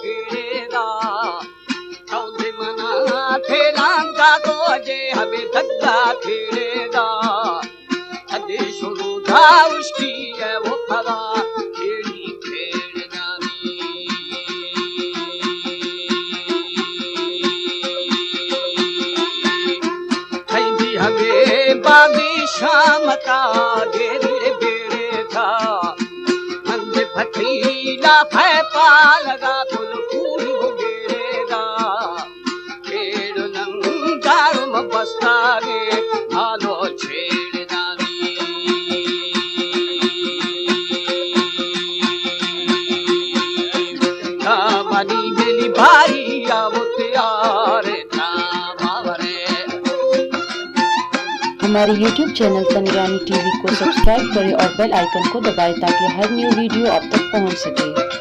बेड़ा चौधे मना थे राम का तो अजय हमें धक्का खेड़ेगा अदे शुरू था उसकी है वो खरा खेड़ी खेड़ जानी कहीं भी हमें बागी शाम का घेरे बेड़े था मंदिर फटीला है पालगा फुल फूल गेरेगा खेड़ नंगारुम बस्ता गे हालो छेड़ जानी मनी बेली भारी आवत यार हमारे YouTube चैनल तनिरानी टीवी को सब्सक्राइब करें और बेल आइकन को दबाएं ताकि हर न्यू वीडियो आप तक पहुंच सके।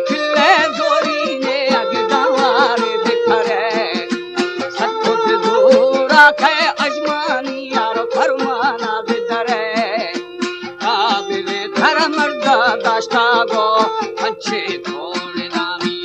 खिले जोरी ने अगदावारे दिखरे सत्पुत दूरा खे अजमानी यार फरमाना बिदरे काबिले धर्मर्दा दाश्ता गो अच्छे थोड़े नामी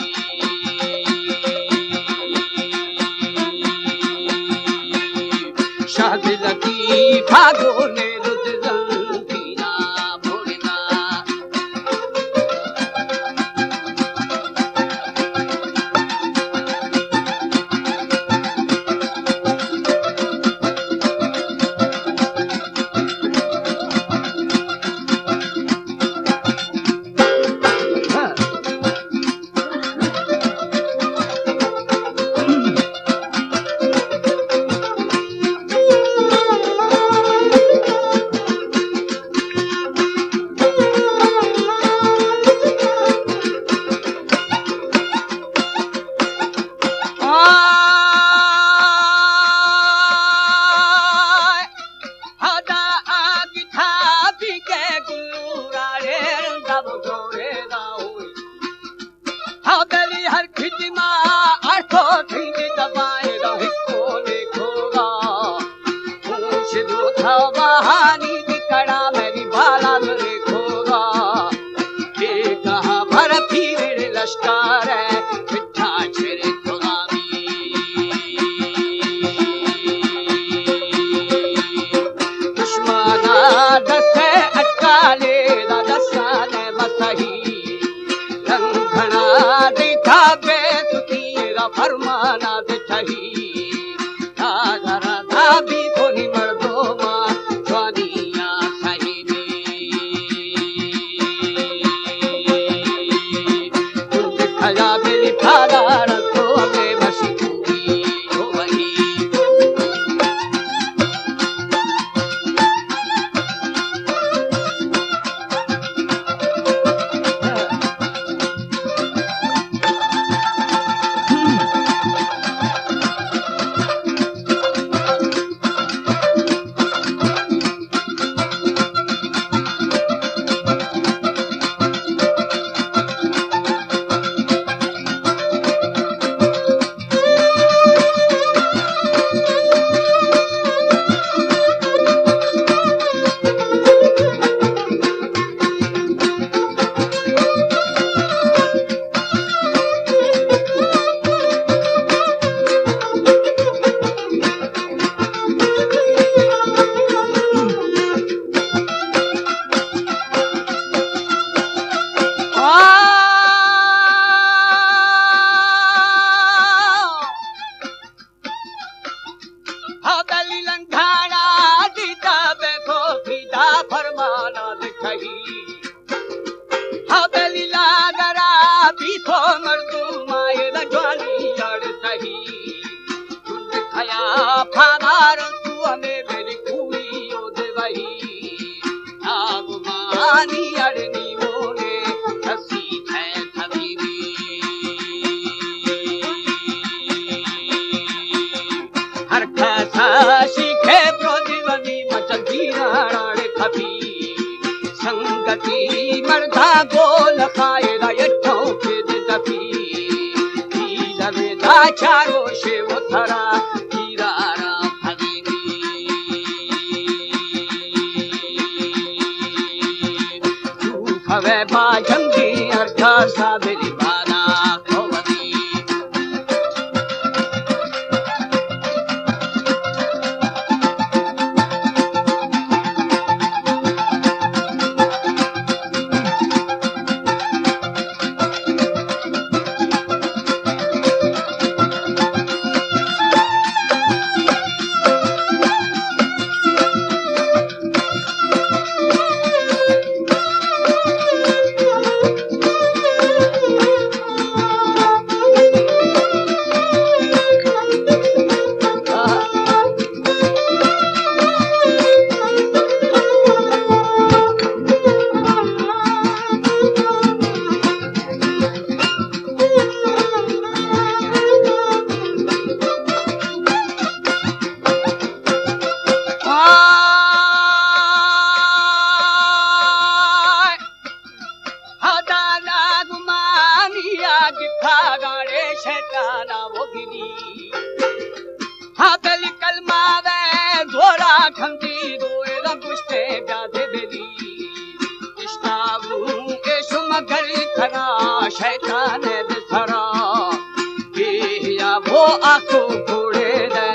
कही झुंड खया फादार तू हमें मेरी कुड़ी ओद वही नागुमानी अड़नी मोरे हसी थे थवीरी हर खसा सीखे प्रोदिवनी मचंदी राड़े खपी संगति मर्दा गोल खाए रायठों के दफी दा चारो शे वो थरा कीरारा भगेनी तू खवे बाजंगी अर्धा साबरी बाना खोवती शैतान बिसरा या वो आंखों घोड़े दे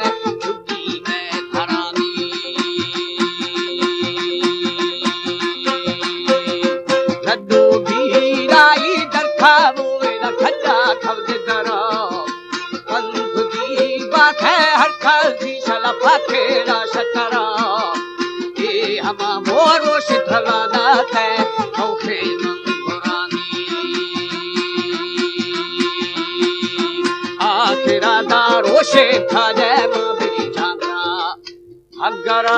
छुट्टी में धरानी लड्डू भी राई दरखा वो खड्डा खवद दरा बंद दी बात है हर खासी शला पाखेरा शतरा ये हमा मोरो शिथलाना है औखे तेरा दारो शे खाजे मेरी चांद्रा अगरा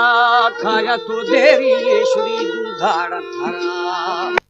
खाया तो देवी श्री दूधाड़ थरा।